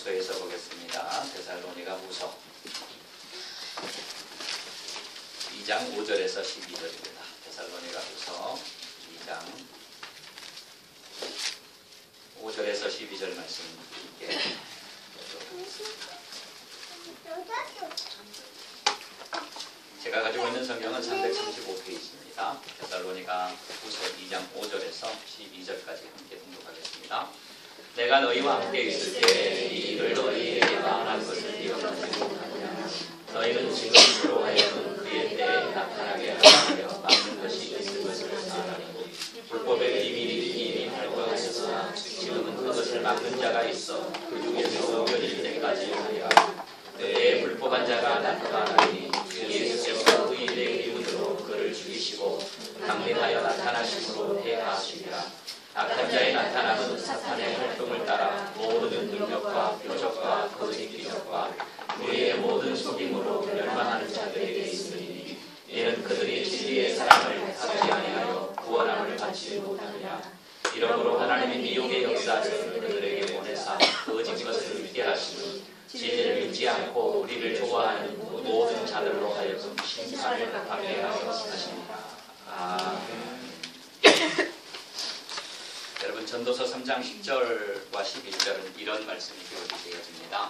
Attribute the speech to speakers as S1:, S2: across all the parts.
S1: 후서에서 보겠습니다. 데살로니가 후서 2장 5절에서 12절입니다. 데살로니가 후서 2장 5절에서 12절 말씀 함께 제가 가지고 있는 성경은 335페이지입니다. 데살로니가 후서 2장 5절에서 12절까지 함께 등록하겠습니다. 내가 너희와 함께 있을 때 이 일을 너희에게 말한 것을 기억하지 못하느냐. 너희는 지금으로 하여금 그의 때에 나타나게 하여 막는 것이 있을 것을 알아니 불법의 비밀이 이미 발견하였으나 지금은 그것을 막는 자가 있어 그 중에서 오견일 때까지 하여 그의 불법한 자가 나타나니 예수께서 의인의 기운으로 그를 죽이시고 강림하여 나타나심으로 해하시리라. 악한 자의 나타남은 사탄의 활동을 따라 모든 능력과 표적과 거짓 기적과 우리의 모든 속임으로 멸망하는 자들에게 있으니 이는 그들이 진리의 사랑을 받지 아니하여 구원함을 받지 못하느냐. 이러므로 하나님이 미혹의 역사를 그들에게 보내사 거짓 것을 믿게 하시니 진리를 믿지 않고 우리를 좋아하는 모든 자들로 하여금 심판을 받게 하여 하십니다. 아멘. 여러분, 전도서 3장 10절과 11절은 이런 말씀이 기록이 되어집니다.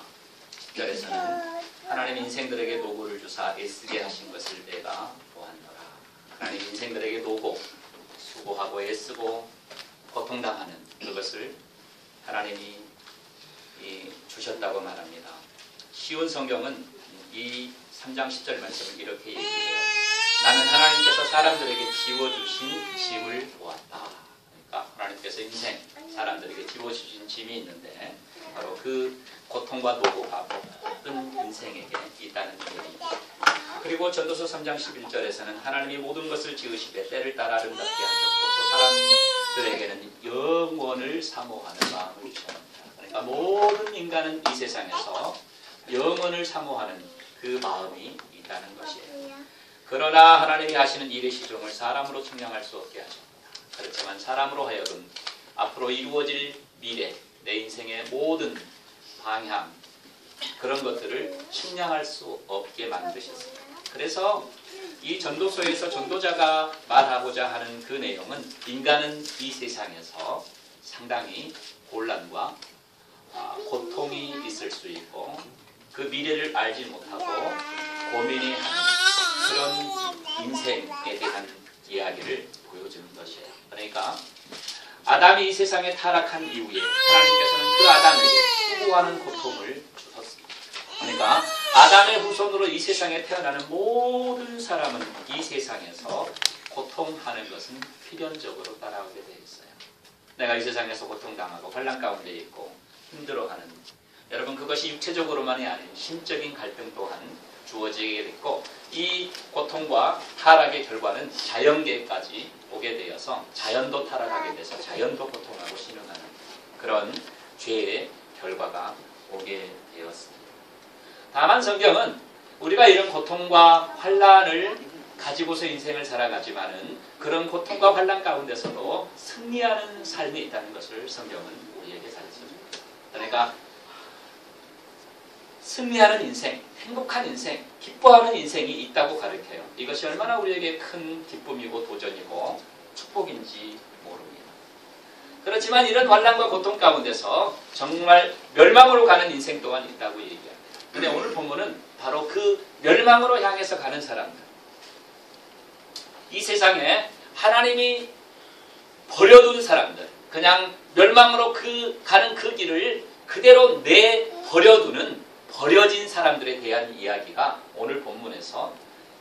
S1: 10절에서는 하나님 인생들에게 노고를 주사 애쓰게 하신 것을 내가 보았노라. 하나님 인생들에게 노고, 수고하고 애쓰고 고통당하는 그것을 하나님이 주셨다고 말합니다. 시온 성경은 이 3장 10절 말씀을 이렇게 얘기해요. 나는 하나님께서 사람들에게 지워주신 짐을 보았다. 하나님께서 인생, 사람들에게 지워주신 짐이 있는데 바로 그 고통과 노고가 모든 인생에게 있다는 얘기입니다. 그리고 전도서 3장 11절에서는 하나님이 모든 것을 지으시되 때를 따라 아름답게 하셨고 또 사람들에게는 영원을 사모하는 마음을 주셨습니다. 그러니까 모든 인간은 이 세상에서 영원을 사모하는 그 마음이 있다는 것이에요. 그러나 하나님이 하시는 일의 시종을 사람으로 측량할 수 없게 하십니다. 그렇지만 사람으로 하여금 앞으로 이루어질 미래, 내 인생의 모든 방향, 그런 것들을 측량할 수 없게 만드셨습니다. 그래서 이 전도서에서 전도자가 말하고자 하는 그 내용은 인간은 이 세상에서 상당히 곤란과 고통이 있을 수 있고 그 미래를 알지 못하고 고민이 하는 그런 인생에 대한 이야기를 보여주는 것이에요. 그러니까 아담이 이 세상에 타락한 이후에 하나님께서는 그 아담에게 수고하는 고통을 주셨습니다. 그러니까 아담의 후손으로 이 세상에 태어나는 모든 사람은 이 세상에서 고통하는 것은 필연적으로 따라오게 되어 있어요. 내가 이 세상에서 고통당하고 환난 가운데 있고 힘들어하는, 여러분, 그것이 육체적으로만이 아닌 심적인 갈등 또한 주어지게 됐고 이 고통과 타락의 결과는 자연계까지 오게 되어서 자연도 타락하게 돼서 자연도 고통하고 신음하는 그런 죄의 결과가 오게 되었습니다. 다만 성경은 우리가 이런 고통과 환난을 가지고서 인생을 살아가지만은 그런 고통과 환난 가운데서도 승리하는 삶이 있다는 것을 성경은 우리에게 가르쳐줍니다. 그러니까 승리하는 인생, 행복한 인생, 기뻐하는 인생이 있다고 가르쳐요. 이것이 얼마나 우리에게 큰 기쁨이고 도전이고 축복인지 모릅니다. 그렇지만 이런 환난과 고통 가운데서 정말 멸망으로 가는 인생 또한 있다고 얘기합니다. 근데 오늘 본문은 바로 그 멸망으로 향해서 가는 사람들, 이 세상에 하나님이 버려둔 사람들, 그냥 멸망으로 가는 그 길을 그대로 내버려두는 버려진 사람들에 대한 이야기가 오늘 본문에서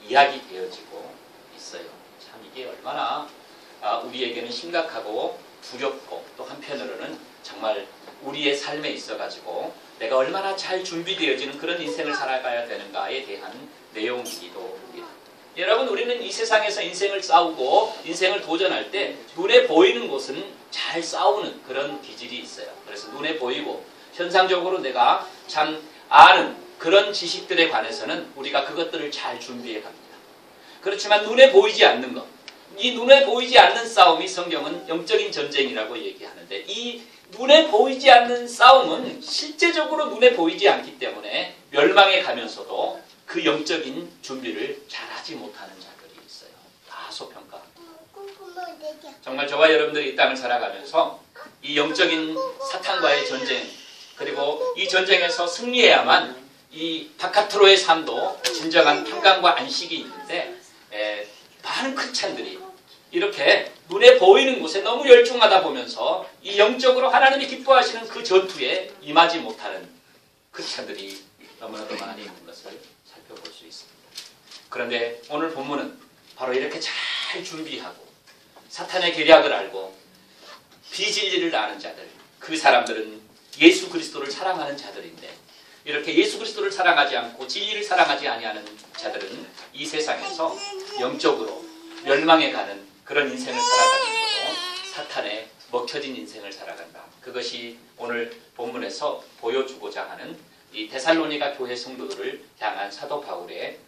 S1: 이야기되어지고 있어요. 참 이게 얼마나 우리에게는 심각하고 두렵고 또 한편으로는 정말 우리의 삶에 있어가지고 내가 얼마나 잘 준비되어지는 그런 인생을 살아가야 되는가에 대한 내용이기도 합니다. 여러분, 우리는 이 세상에서 인생을 싸우고 인생을 도전할 때 눈에 보이는 것은 잘 싸우는 그런 기질이 있어요. 그래서 눈에 보이고 현상적으로 내가 참 아는 그런 지식들에 관해서는 우리가 그것들을 잘 준비해 갑니다. 그렇지만 눈에 보이지 않는 것, 이 눈에 보이지 않는 싸움이 성경은 영적인 전쟁이라고 얘기하는데 이 눈에 보이지 않는 싸움은 실제적으로 눈에 보이지 않기 때문에 멸망에 가면서도 그 영적인 준비를 잘하지 못하는 자들이 있어요. 다 소평가. 정말 저와 여러분들이 이 땅을 살아가면서 이 영적인 사탄과의 전쟁, 그리고 이 전쟁에서 승리해야만 이 바깥으로의 삶도 진정한 평강과 안식이 있는데, 많은 크리스찬들이 이렇게 눈에 보이는 곳에 너무 열중하다 보면서 이 영적으로 하나님이 기뻐하시는 그 전투에 임하지 못하는 크리스찬들이 너무나도 많이 있는 것을 살펴볼 수 있습니다. 그런데 오늘 본문은 바로 이렇게 잘 준비하고 사탄의 계략을 알고 비진리를 아는 자들, 그 사람들은 예수 그리스도를 사랑하는 자들인데, 이렇게 예수 그리스도를 사랑하지 않고 진리를 사랑하지 아니하는 자들은 이 세상에서 영적으로 멸망해 가는 그런 인생을 살아가면서도 사탄에 먹혀진 인생을 살아간다. 그것이 오늘 본문에서 보여주고자 하는 이 데살로니가 교회 성도들을 향한 사도 바울의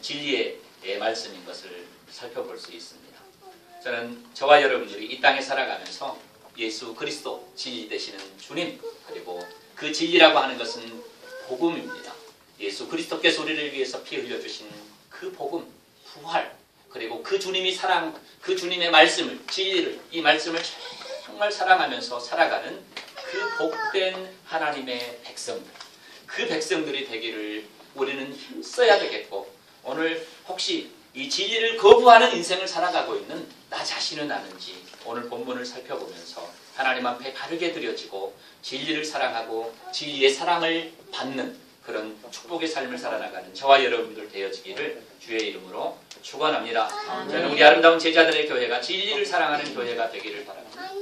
S1: 진리의 말씀인 것을 살펴볼 수 있습니다. 저는 저와 여러분들이 이 땅에 살아가면서 예수 그리스도 진리 되시는 주님, 그리고 그 진리라고 하는 것은 복음입니다. 예수 그리스도께서 우리를 위해서 피 흘려주신 그 복음, 부활, 그리고 그 주님이 그 주님의 말씀을, 진리를, 이 말씀을 정말 사랑하면서 살아가는 그 복된 하나님의 백성들, 그 백성들이 되기를 우리는 힘써야 되겠고, 오늘 혹시 이 진리를 거부하는 인생을 살아가고 있는 나 자신은 아는지 오늘 본문을 살펴보면서 하나님 앞에 바르게 드려지고 진리를 사랑하고 진리의 사랑을 받는 그런 축복의 삶을 살아나가는 저와 여러분들 되어지기를 주의 이름으로 축원합니다. 저는 우리 아름다운 제자들의 교회가 진리를 사랑하는 교회가 되기를 바랍니다.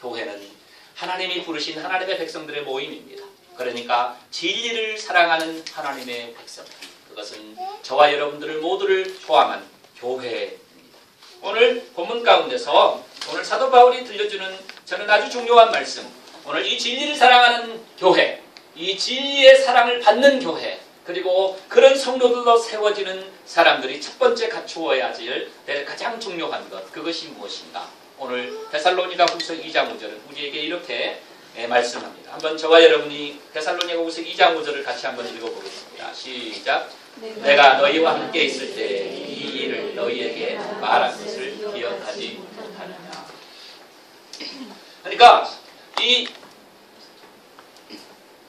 S1: 교회는 하나님이 부르신 하나님의 백성들의 모임입니다. 그러니까 진리를 사랑하는 하나님의 백성, 그것은 저와 여러분들을 모두를 포함한 교회입니다. 오늘 본문 가운데서 오늘 사도 바울이 들려주는 저는 아주 중요한 말씀, 오늘 이 진리를 사랑하는 교회, 이 진리의 사랑을 받는 교회, 그리고 그런 성도들로 세워지는 사람들이 첫 번째 갖추어야 할 가장 중요한 것, 그것이 무엇인가? 오늘 데살로니가 후서 2장 5절은 우리에게 이렇게 말씀합니다. 한번 저와 여러분이 데살로니가 후서 2장 5절을 같이 한번 읽어보겠습니다. 시작. 내가 너희와 함께 있을 때 이 일을 너희에게 말한 것을 기억하지 못하느냐. 그러니까 이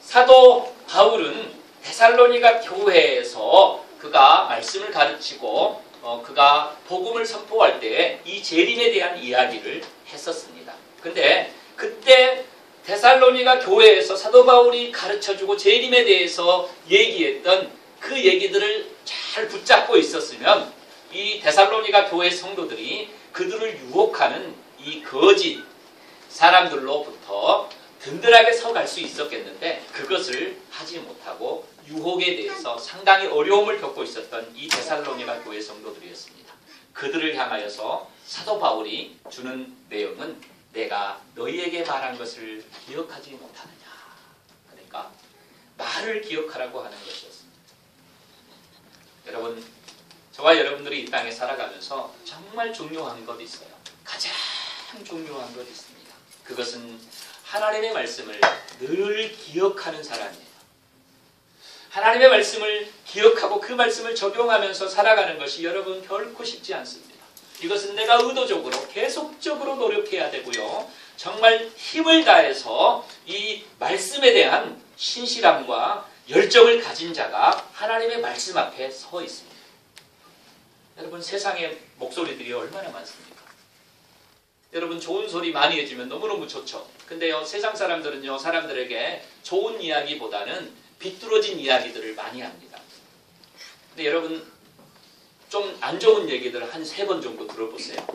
S1: 사도 바울은 데살로니가 교회에서 그가 말씀을 가르치고 그가 복음을 선포할 때 이 재림에 대한 이야기를 했었습니다. 근데 그때 데살로니가 교회에서 사도 바울이 가르쳐주고 재림에 대해서 얘기했던 그 얘기들을 잘 붙잡고 있었으면 이 데살로니가 교회 성도들이 그들을 유혹하는 이 거짓 사람들로부터 든든하게 서갈 수 있었겠는데 그것을 하지 못하고 유혹에 대해서 상당히 어려움을 겪고 있었던 이 데살로니가 교회 성도들이었습니다. 그들을 향하여서 사도 바울이 주는 내용은 내가 너희에게 말한 것을 기억하지 못하느냐. 그러니까 말을 기억하라고 하는 것이었습니다. 여러분, 저와 여러분들이 이 땅에 살아가면서 정말 중요한 것 있어요. 가장 중요한 것 있습니다. 그것은 하나님의 말씀을 늘 기억하는 사람이에요. 하나님의 말씀을 기억하고 그 말씀을 적용하면서 살아가는 것이 여러분 결코 쉽지 않습니다. 이것은 내가 의도적으로 계속적으로 노력해야 되고요. 정말 힘을 다해서 이 말씀에 대한 신실함과 열정을 가진 자가 하나님의 말씀 앞에 서 있습니다. 여러분, 세상에 목소리들이 얼마나 많습니까? 여러분, 좋은 소리 많이 해주면 너무너무 좋죠. 근데요, 세상 사람들은요, 사람들에게 좋은 이야기보다는 비뚤어진 이야기들을 많이 합니다. 근데 여러분, 좀 안 좋은 얘기들을 한 3번 정도 들어보세요.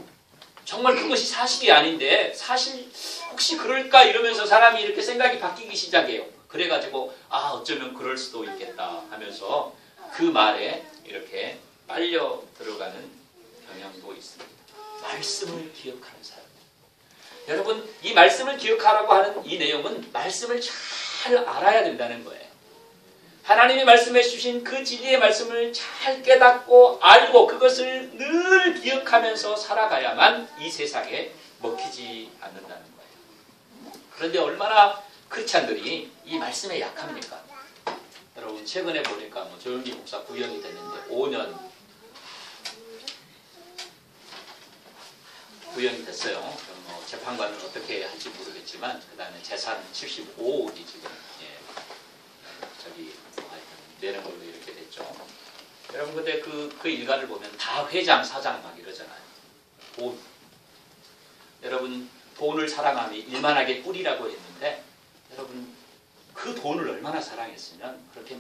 S1: 정말 그것이 사실이 아닌데 사실 혹시 그럴까 이러면서 사람이 이렇게 생각이 바뀌기 시작해요. 그래가지고 어쩌면 그럴 수도 있겠다 하면서 그 말에 이렇게 빨려 들어가는 경향도 있습니다. 말씀을 기억하는 사람. 여러분, 이 말씀을 기억하라고 하는 이 내용은 말씀을 잘 알아야 된다는 거예요. 하나님이 말씀해 주신 그 진리의 말씀을 잘 깨닫고 알고 그것을 늘 기억하면서 살아가야만 이 세상에 먹히지 않는다는 거예요. 그런데 얼마나 크리스찬들이 이 말씀에 약합니까? 여러분 최근에 보니까 뭐 조영기 목사 구형이 됐는데 5년 구형이 됐어요. 그럼 뭐 재판관은 어떻게 할지 모르겠지만 그 다음에 재산 75억이 지금 내는 걸로 이렇게 됐죠. 여러분 근데 그 일가를 보면 다 회장 사장 막 이러잖아요. 돈. 여러분 돈을 사랑함이 일만하게 꿀이라고 했는데 여러분 그 돈을 얼마나 사랑했으면 그렇게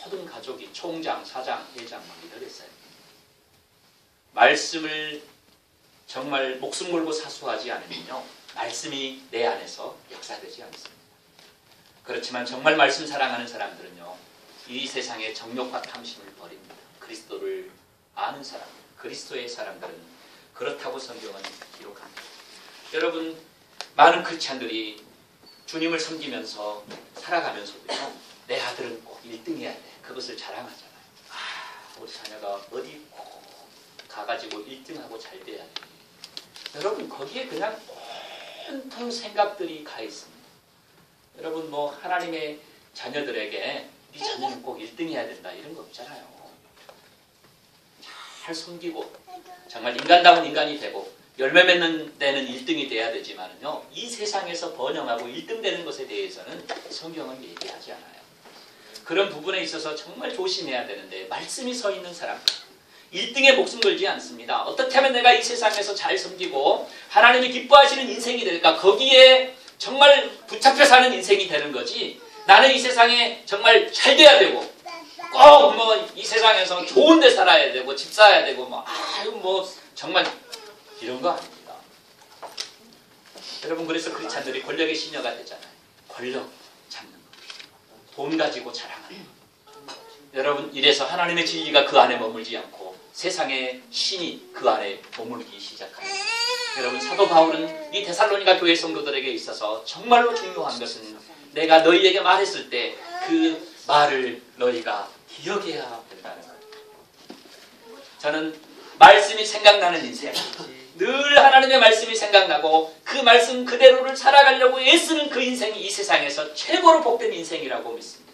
S1: 모든 가족이 총장, 사장, 회장 막 이러겠어요. 말씀을 정말 목숨 걸고 사수하지 않으면요 말씀이 내 안에서 역사되지 않습니다. 그렇지만 정말 말씀 사랑하는 사람들은요 이 세상의 정욕과 탐심을 버립니다. 그리스도를 아는 사람, 그리스도의 사람들은 그렇다고 성경은 기록합니다. 여러분 많은 크리스찬들이 주님을 섬기면서 살아가면서도요 내 아들은 꼭 1등 해야 돼. 그것을 자랑하잖아요. 우리 자녀가 어디 꼭 가가지고 1등하고 잘 돼야 돼. 여러분 거기에 그냥 온통 생각들이 가 있습니다. 여러분 뭐 하나님의 자녀들에게 네 자녀는 꼭 1등 해야 된다 이런 거 없잖아요. 잘 섬기고 정말 인간다운 인간이 되고 열매 맺는 데는 1등이 돼야 되지만요 이 세상에서 번영하고 1등 되는 것에 대해서는 성경은 얘기하지 않아요. 그런 부분에 있어서 정말 조심해야 되는데 말씀이 서 있는 사람 1등에 목숨 걸지 않습니다. 어떻게 하면 내가 이 세상에서 잘 섬기고 하나님이 기뻐하시는 인생이 될까 거기에 정말 붙잡혀 사는 인생이 되는 거지 나는 이 세상에 정말 잘 돼야 되고 꼭 뭐 이 세상에서 좋은 데 살아야 되고 집 사야 되고 뭐 정말 이런 거 아닙니다. 여러분 그래서 크리스찬들이 권력의 시녀가 되잖아요. 권력 잡는 거. 돈 가지고 자랑하는 거. 여러분 이래서 하나님의 진리가 그 안에 머물지 않고 세상의 신이 그 안에 머물기 시작합니다. 여러분 사도 바울은 이 데살로니가 교회 성도들에게 있어서 정말로 중요한 것은 내가 너희에게 말했을 때 그 말을 너희가 기억해야 된다는 거예요. 저는 말씀이 생각나는 인생 늘 하나님의 말씀이 생각나고 그 말씀 그대로를 살아가려고 애쓰는 그 인생이 이 세상에서 최고로 복된 인생이라고 믿습니다.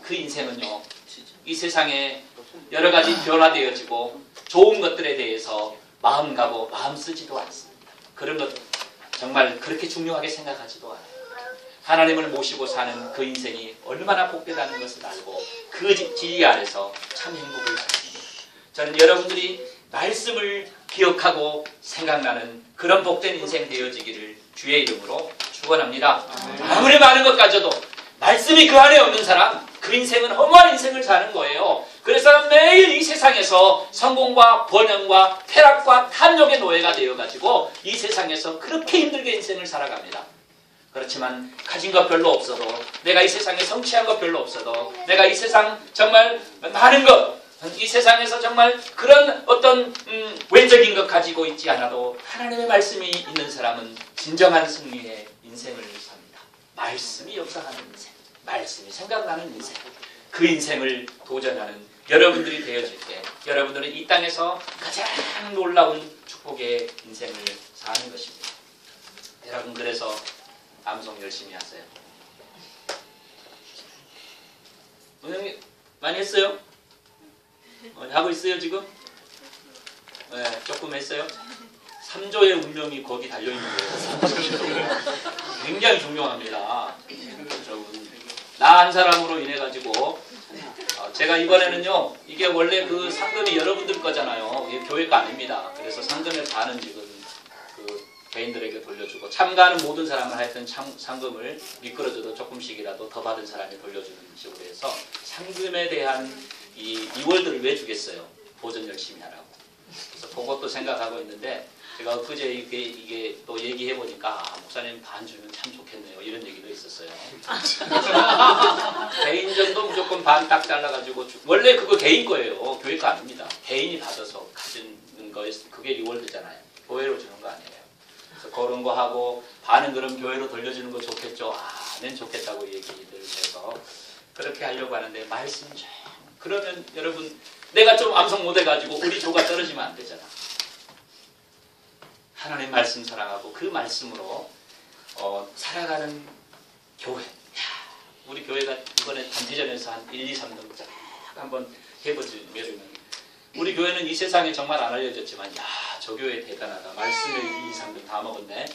S1: 그 인생은요 이 세상에 여러 가지 변화되어지고 좋은 것들에 대해서 마음 가고 마음 쓰지도 않습니다. 그런 것 정말 그렇게 중요하게 생각하지도 않아요. 하나님을 모시고 사는 그 인생이 얼마나 복되다는 것을 알고 그 진리 안에서 참 행복을 찾습니다. 저는 여러분들이 말씀을 기억하고 생각나는 그런 복된 인생 되어지기를 주의 이름으로 축원합니다. 아무리 많은 것 가져도 말씀이 그 안에 없는 사람 그 인생은 허무한 인생을 사는 거예요. 그래서 매일 이 세상에서 성공과 번영과 쾌락과 탐욕의 노예가 되어가지고 이 세상에서 그렇게 힘들게 인생을 살아갑니다. 그렇지만 가진 것 별로 없어도 내가 이 세상에 성취한 것 별로 없어도 내가 이 세상 정말 많은 것 이 세상에서 정말 그런 어떤 외적인 것 가지고 있지 않아도 하나님의 말씀이 있는 사람은 진정한 승리의 인생을 삽니다. 말씀이 역사하는 인생, 말씀이 생각나는 인생, 그 인생을 도전하는 여러분들이 되어질 때 여러분들은 이 땅에서 가장 놀라운 축복의 인생을 사는 것입니다. 여러분 그래서 암송 열심히 하세요. 형님 많이 했어요? 하고 있어요 지금? 네, 조금 했어요? 3조의 운명이 거기 달려있는 거예요. 굉장히 중요합니다. 나 한 사람으로 인해 가지고 제가 이번에는요 이게 원래 그 상금이 여러분들 거잖아요. 이게 교회 거 아닙니다. 그래서 상금의 반은 지금 그 개인들에게 돌려주고 참가하는 모든 사람을 하여튼 상금을 미끄러져도 조금씩이라도 더 받은 사람이 돌려주는 식으로 해서 상금에 대한 이 리월드를 왜 주겠어요? 보전 열심히 하라고. 그래서 그것도 생각하고 있는데 제가 엊그제 이게 또 얘기해 보니까 목사님 반 주면 참 좋겠네요. 이런 얘기도 있었어요. 개인전도 무조건 반 딱 잘라가지고 원래 그거 개인 거예요. 교회 거 아닙니다. 개인이 받아서 가지는 거에 그게 리월드잖아요. 교회로 주는 거 아니에요. 그래서 그런 거 하고 반은 그럼 교회로 돌려주는 거 좋겠죠. nen 좋겠다고 얘기들 해서 그렇게 하려고 하는데 말씀 좀 그러면 여러분 내가 좀 암송 못해가지고 우리 조가 떨어지면 안 되잖아. 하나님 말씀 사랑하고 그 말씀으로 살아가는 교회. 우리 교회가 이번에 단체전에서 한 1, 2, 3등 쫙 한번 해보면 우리 교회는 이 세상에 정말 안 알려졌지만 저 교회 대단하다. 말씀을 1, 2, 3등 다 먹었네.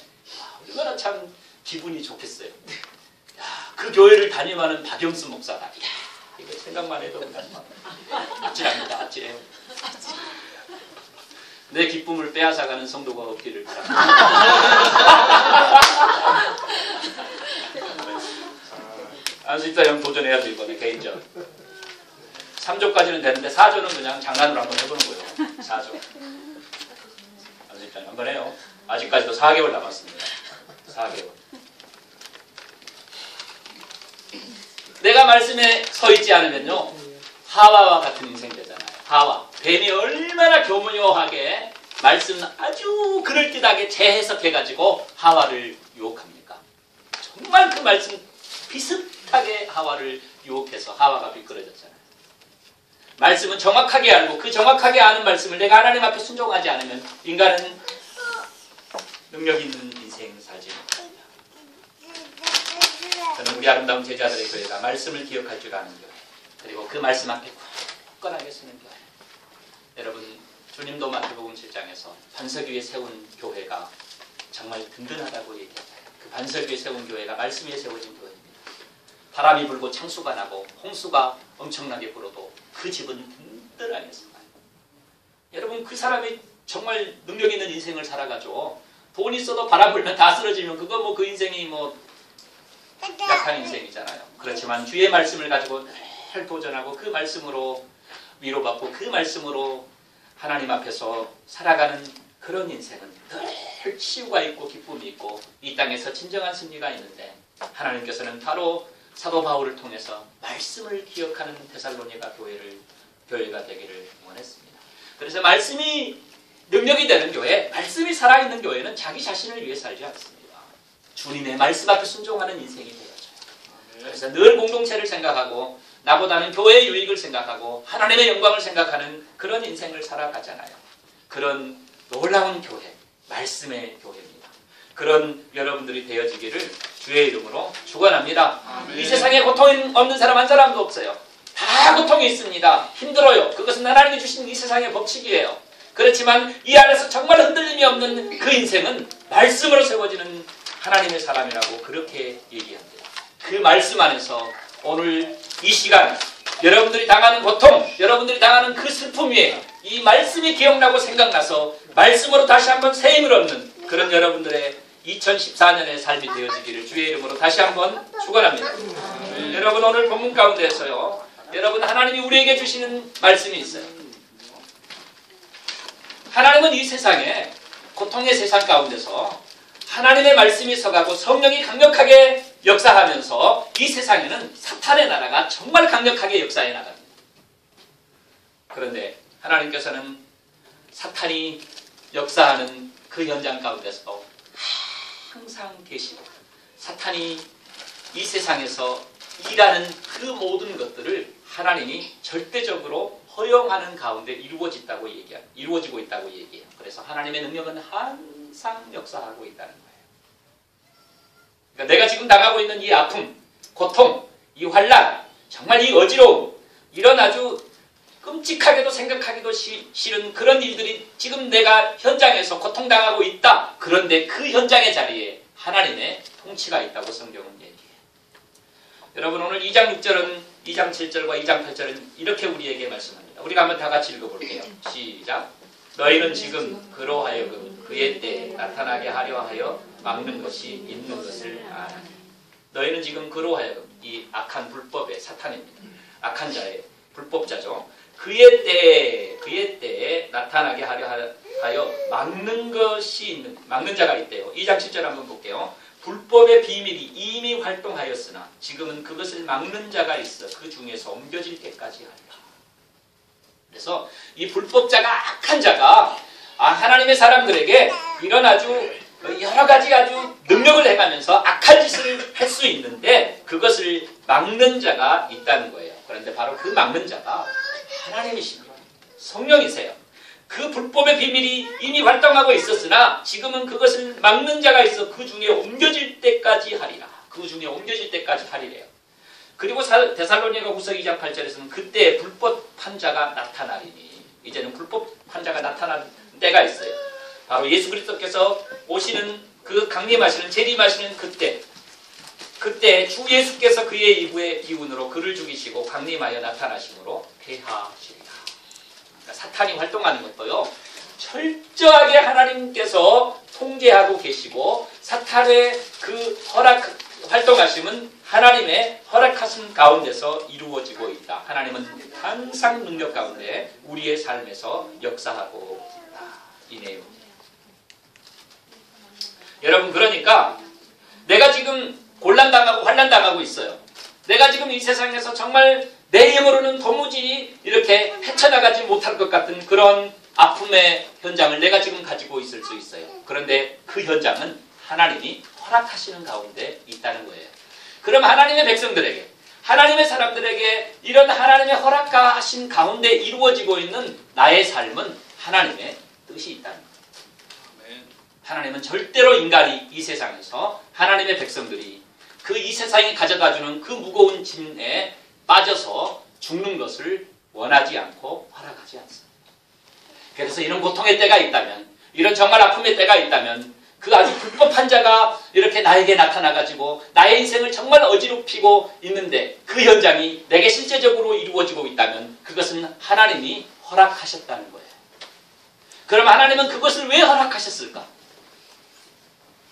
S1: 얼마나 참 기분이 좋겠어요. 그 교회를 담임하는 박영수 목사다. 이거 생각만 해도 그냥 아찔합니다. 아찔해요. 내 기쁨을 빼앗아가는 성도가 없기를 바랍니다. 안수입사 형 도전해야죠. 이번에 개인전 3조까지는 되는데 4조는 그냥 장난으로 한번 해보는 거예요. 4조 안수입사 한번 해요. 아직까지도 4개월 남았습니다. 4개월. 내가 말씀에 서 있지 않으면요, 하와와 같은 인생 되잖아요. 하와. 뱀이 얼마나 교묘하게 말씀 아주 그럴듯하게 재해석해가지고 하와를 유혹합니까? 정말 그 말씀 비슷하게 하와를 유혹해서 하와가 미끄러졌잖아요. 말씀은 정확하게 알고 그 정확하게 아는 말씀을 내가 하나님 앞에 순종하지 않으면 인간은 능력 있는 인생 살지 못합니다. 저는 우리 아름다운 제자들의 교회가 말씀을 기억할 줄 아는 교회, 그리고 그 말씀 앞에 굳건하게 서는 교회. 여러분, 주님도 마태복음 7장에서 반석 위에 세운 교회가 정말 든든하다고 얘기했어요. 그 반석 위에 세운 교회가 말씀 위에 세워진 교회입니다. 바람이 불고 창수가 나고 홍수가 엄청나게 불어도 그 집은 든든하게 살아요. 여러분, 그 사람이 정말 능력 있는 인생을 살아가죠. 돈 있어도 바람 불면 다 쓰러지면 그거 그 인생이 약한 인생이잖아요. 그렇지만 주의 말씀을 가지고 늘 도전하고 그 말씀으로 위로받고 그 말씀으로 하나님 앞에서 살아가는 그런 인생은 늘 치유가 있고 기쁨이 있고 이 땅에서 진정한 승리가 있는데, 하나님께서는 바로 사도 바울을 통해서 말씀을 기억하는 데살로니가 교회가 되기를 원했습니다. 그래서 말씀이 능력이 되는 교회, 말씀이 살아있는 교회는 자기 자신을 위해 살지 않습니다. 주님의 말씀 앞에 순종하는 인생이 되어져요. 그래서 늘 공동체를 생각하고 나보다는 교회의 유익을 생각하고 하나님의 영광을 생각하는 그런 인생을 살아가잖아요. 그런 놀라운 교회, 말씀의 교회입니다. 그런 여러분들이 되어지기를 주의 이름으로 축원합니다. 이 세상에 고통 없는 사람 한 사람도 없어요. 다 고통이 있습니다. 힘들어요. 그것은 하나님이 주신 이 세상의 법칙이에요. 그렇지만 이 안에서 정말 흔들림이 없는 그 인생은 말씀으로 세워지는 하나님의 사람이라고 그렇게 얘기합니다. 그 말씀 안에서 오늘 이 시간 여러분들이 당하는 고통, 여러분들이 당하는 그 슬픔 위에 이 말씀이 기억나고 생각나서 말씀으로 다시 한번 새 힘을 얻는 그런 여러분들의 2014년의 삶이 되어지기를 주의 이름으로 다시 한번 축원합니다. 여러분, 오늘 본문 가운데서요, 여러분, 하나님이 우리에게 주시는 말씀이 있어요. 하나님은 이 세상에, 고통의 세상 가운데서 하나님의 말씀이 서가고 성령이 강력하게 역사하면서 이 세상에는 사탄의 나라가 정말 강력하게 역사해 나갑니다. 그런데 하나님께서는 사탄이 역사하는 그 현장 가운데서 항상 계시고, 사탄이 이 세상에서 일하는 그 모든 것들을 하나님이 절대적으로 허용하는 가운데 이루어지고 있다고 얘기해요. 그래서 하나님의 능력은 항상 역사하고 있다는 거예요. 그러니까 내가 지금 당하고 있는 이 아픔, 고통, 이 환난, 정말 이 어지러움, 이런 아주 끔찍하게도 생각하기도 싫은 그런 일들이 지금 내가 현장에서 고통당하고 있다. 그런데 그 현장의 자리에 하나님의 통치가 있다고 성경은 얘기해요. 여러분, 오늘 2장 6절은 2장 7절과 2장 8절은 이렇게 우리에게 말씀합니다. 우리가 한번 다 같이 읽어볼게요. 시작. 너희는 지금 그로 하여금 그의 때에 나타나게 하려 하여 막는 것이 있는 것을 아나니. 너희는 지금 그로 하여금, 이 악한 불법의 사탄입니다. 악한 자의 불법자죠. 그의 때에 나타나게 하려 하여 막는 것이 있는, 막는 자가 있대요. 2장 7절 한번 볼게요. 불법의 비밀이 이미 활동하였으나 지금은 그것을 막는 자가 있어 그 중에서 옮겨질 때까지 하리라. 그래서 이 불법자가, 악한 자가 하나님의 사람들에게 이런 아주 여러 가지 아주 능력을 행하면서 악한 짓을 할 수 있는데 그것을 막는 자가 있다는 거예요. 그런데 바로 그 막는 자가 하나님이십니다. 성령이세요. 그 불법의 비밀이 이미 활동하고 있었으나 지금은 그것을 막는 자가 있어 그 중에 옮겨질 때까지 하리라. 그 중에 옮겨질 때까지 하리래요. 그리고 데살로니가 후서 2장 8절에서는 그때 불법한 자가 나타나리니, 이제는 불법한 자가 나타난 때가 있어요. 바로 예수 그리스도께서 오시는 그 강림하시는 재림하시는 그때 주 예수께서 그의 이부의 기운으로 그를 죽이시고 강림하여 나타나심으로 패하시리라. 그러니까 사탄이 활동하는 것도요, 철저하게 하나님께서 통제하고 계시고 사탄의 그 활동하심은 하나님의 허락하신 가운데서 이루어지고 있다. 하나님은 항상 능력 가운데 우리의 삶에서 역사하고 있다. 이 내용입니다. 여러분, 그러니까 내가 지금 곤란당하고 환난당하고 있어요. 내가 지금 이 세상에서 정말 내 힘으로는 도무지 이렇게 헤쳐나가지 못할 것 같은 그런 아픔의 현장을 내가 지금 가지고 있을 수 있어요. 그런데 그 현장은 하나님이 허락하시는 가운데 있다는 거예요. 그럼 하나님의 백성들에게, 하나님의 사람들에게 이런 하나님의 허락하신 가운데 이루어지고 있는 나의 삶은 하나님의 뜻이 있다는 거예요. 하나님은 절대로 인간이 이 세상에서 하나님의 백성들이 그 이 세상이 가져다주는 그 무거운 짐에 빠져서 죽는 것을 원하지 않고 허락하지 않습니다. 그래서 이런 고통의 때가 있다면, 이런 정말 아픔의 때가 있다면 그 아주 불법한 자가 이렇게 나에게 나타나가지고 나의 인생을 정말 어지럽히고 있는데 그 현장이 내게 실제적으로 이루어지고 있다면 그것은 하나님이 허락하셨다는 거예요. 그럼 하나님은 그것을 왜 허락하셨을까?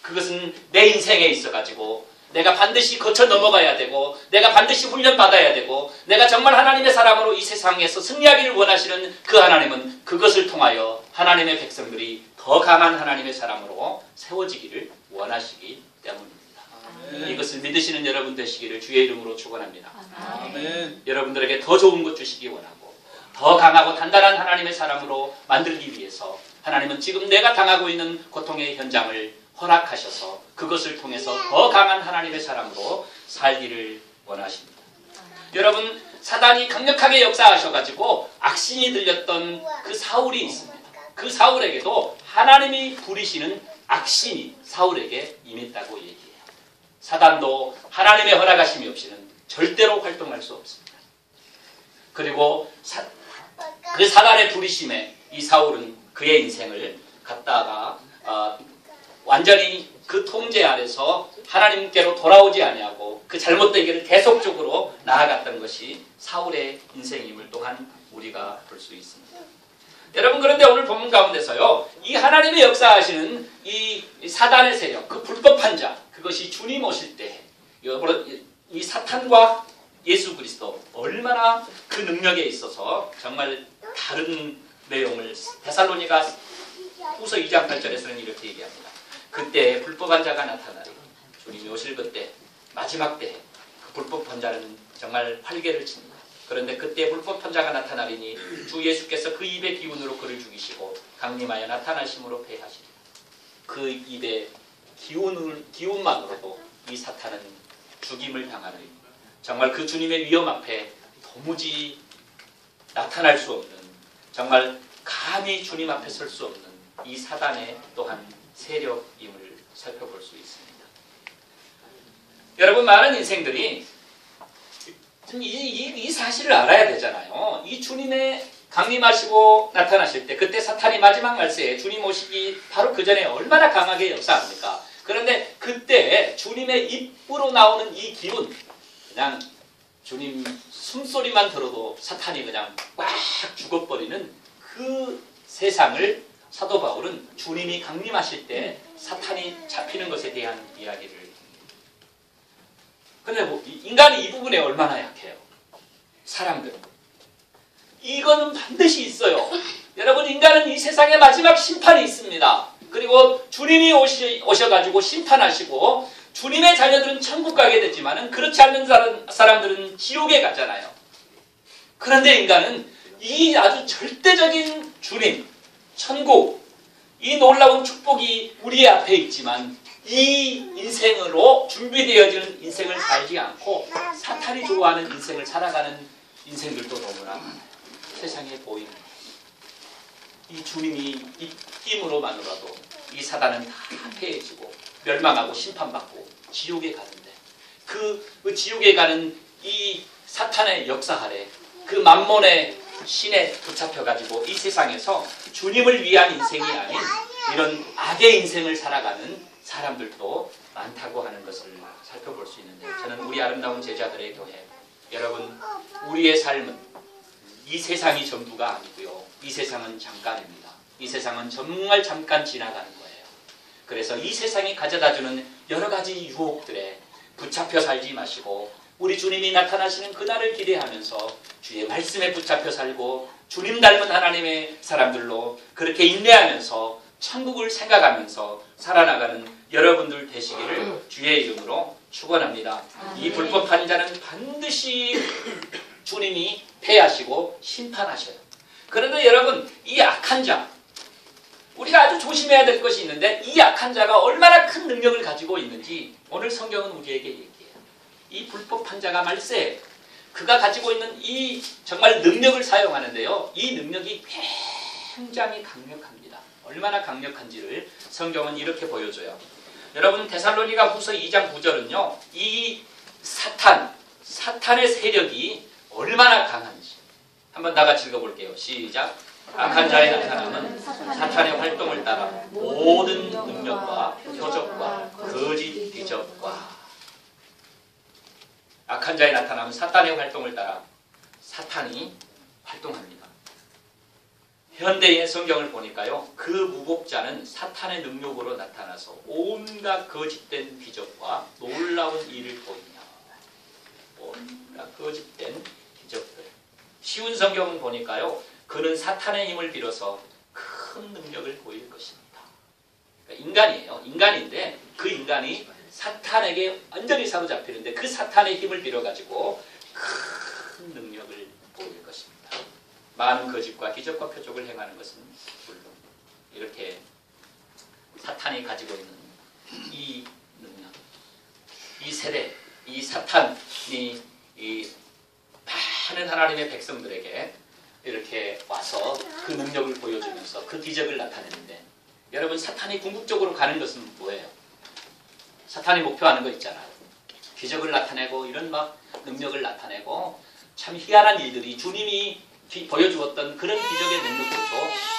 S1: 그것은 내 인생에 있어가지고 내가 반드시 거쳐 넘어가야 되고 내가 반드시 훈련받아야 되고 내가 정말 하나님의 사람으로 이 세상에서 승리하기를 원하시는 그 하나님은 그것을 통하여 하나님의 백성들이 더 강한 하나님의 사람으로 세워지기를 원하시기 때문입니다. 아멘. 이것을 믿으시는 여러분 되시기를 주의 이름으로 축원합니다. 아멘. 여러분들에게 더 좋은 것 주시기 원하고 더 강하고 단단한 하나님의 사람으로 만들기 위해서 하나님은 지금 내가 당하고 있는 고통의 현장을 허락하셔서 그것을 통해서 더 강한 하나님의 사람으로 살기를 원하십니다. 여러분, 사단이 강력하게 역사하셔가지고 악신이 들렸던 그 사울이 있습니다. 그 사울에게도 하나님이 부리시는 악신이 사울에게 임했다고 얘기해요. 사단도 하나님의 허락하심이 없이는 절대로 활동할 수 없습니다. 그리고 그 사단의 부리심에 이 사울은 그의 인생을 갖다가 완전히 그 통제 아래서 하나님께로 돌아오지 아니하고 그 잘못된 길을 계속적으로 나아갔던 것이 사울의 인생임을 또한 우리가 볼 수 있습니다. 여러분, 그런데 오늘 본문 가운데서요, 이 하나님의 역사하시는 이 사단의 세력, 그 불법한 자, 그것이 주님 오실 때 이 사탄과 예수 그리스도 얼마나 그 능력에 있어서 정말 다른 내용을 데살로니가 후서 2장 8절에서는 이렇게 얘기합니다. 그때 불법한 자가 나타나리. 주님이 오실 그때, 마지막 때 그 불법한 자는 정말 활개를 칩니다. 그런데 그때 불법한 자가 나타나리니 주 예수께서 그 입의 기운으로 그를 죽이시고 강림하여 나타나심으로 패하시리라. 그 입의 기운만으로도 이 사탄은 죽임을 당하는, 정말 그 주님의 위엄 앞에 도무지 나타날 수 없는, 정말 감히 주님 앞에 설 수 없는 이 사단의 또한 세력임을 살펴볼 수 있습니다. 여러분, 많은 인생들이 이 사실을 알아야 되잖아요. 이 주님의 강림하시고 나타나실 때, 그때 사탄이 마지막 말세에 주님 오시기 바로 그 전에 얼마나 강하게 역사합니까? 그런데 그때 주님의 입으로 나오는 이 기운, 그냥 주님 숨소리만 들어도 사탄이 그냥 꽉 죽어버리는 그 세상을 사도 바울은 주님이 강림하실 때 사탄이 잡히는 것에 대한 이야기를 합니다. 그런데 인간이 이 부분에 얼마나 약해요? 사람들은. 이거는 반드시 있어요. 여러분, 인간은 이 세상에 마지막 심판이 있습니다. 그리고 주님이 오셔가지고 심판하시고 주님의 자녀들은 천국 가게 되지만은 그렇지 않는 사람들은 지옥에 가잖아요. 그런데 인간은 이 아주 절대적인 주님, 천국, 이 놀라운 축복이 우리의 앞에 있지만 이 인생으로 준비되어지는 인생을 살지 않고 사탄이 좋아하는 인생을 살아가는 인생들도 너무나 세상에 보입니다. 이 주님이 입김으로만으로도 이 사단은 다 패해지고 멸망하고 심판받고 지옥에 가는데 그 지옥에 가는 이 사탄의 역사 아래 그 만몬의 신에 붙잡혀가지고 이 세상에서 주님을 위한 인생이 아닌 이런 악의 인생을 살아가는 사람들도 많다고 하는 것을 살펴볼 수 있는데, 저는 우리 아름다운 제자들의 교회, 여러분, 우리의 삶은 이 세상이 전부가 아니고요. 이 세상은 잠깐입니다. 이 세상은 정말 잠깐 지나가는 거예요. 그래서 이 세상이 가져다주는 여러 가지 유혹들에 붙잡혀 살지 마시고 우리 주님이 나타나시는 그날을 기대하면서 주의 말씀에 붙잡혀 살고 주님 닮은 하나님의 사람들로 그렇게 인내하면서 천국을 생각하면서 살아나가는 여러분들 되시기를 주의 이름으로 축원합니다. 이 불법한 자는 반드시 주님이 패하시고 심판하셔요. 그런데 여러분, 이 악한 자, 우리가 아주 조심해야 될 것이 있는데 이 악한 자가 얼마나 큰 능력을 가지고 있는지 오늘 성경은 우리에게 얘기해요. 이 불법한 자가 말세, 그가 가지고 있는 이 정말 능력을 사용하는데요. 이 능력이 굉장히 강력합니다. 얼마나 강력한지를 성경은 이렇게 보여줘요. 여러분, 데살로니가 후서 2장 9절은요. 이 사탄의 세력이 얼마나 강한지 한번 나같이 읽어볼게요. 시작. 악한 자의 나타남은 사탄의 활동을 따라 모든 능력과 표적과 거짓 기적과, 악한 자의 나타남은 사탄의 활동을 따라 사탄이 활동합니다. 현대인의 성경을 보니까요, 그 무법자는 사탄의 능력으로 나타나서 온갖 거짓된 기적과 놀라운 일을 보이며, 온갖 거짓된 기적들. 쉬운 성경은 보니까요, 그는 사탄의 힘을 빌어서 큰 능력을 보일 것입니다. 그러니까 인간이에요. 인간인데 그 인간이 사탄에게 완전히 사로잡히는데 그 사탄의 힘을 빌어가지고 큰 능력을 보일 것입니다. 많은 거짓과 기적과 표적을 행하는 것은 물론 이렇게 사탄이 가지고 있는 이 능력, 이 세대, 이 사탄이 이 많은 하나님의 백성들에게 이렇게 와서 그 능력을 보여주면서 그 기적을 나타내는데, 여러분, 사탄이 궁극적으로 가는 것은 뭐예요? 사탄이 목표하는 거 있잖아요. 기적을 나타내고 이런 막 능력을 나타내고 참 희한한 일들이 주님이 보여주었던 그런 기적의 능력들도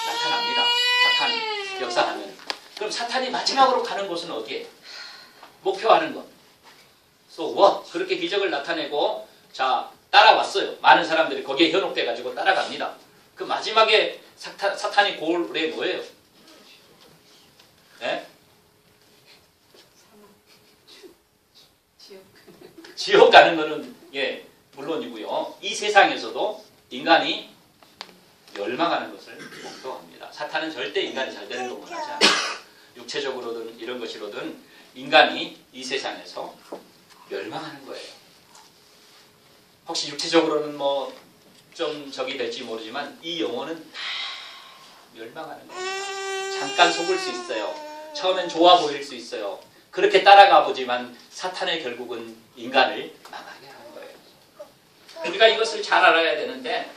S1: 나타납니다. 사탄이 역사하면. 그럼 사탄이 마지막으로 가는 곳은 어디에? 목표하는 것. So what? 그렇게 기적을 나타내고 자 따라왔어요. 많은 사람들이 거기에 현혹돼 가지고 따라갑니다. 그 마지막에 사탄이 골에 뭐예요? 네? 지옥 가는 거는 예 물론이고요. 이 세상에서도 인간이 멸망하는 것을 목표합니다. 사탄은 절대 인간이 잘 되는 걸 원하지 않아요. 육체적으로든 이런 것이로든 인간이 이 세상에서 멸망하는 거예요. 혹시 육체적으로는 뭐 좀 적이 될지 모르지만 이 영혼은 다 멸망하는 거예요. 잠깐 속을 수 있어요. 처음엔 좋아 보일 수 있어요. 그렇게 따라가 보지만 사탄의 결국은 인간을 망하게 하는 거예요. 우리가 이것을 잘 알아야 되는데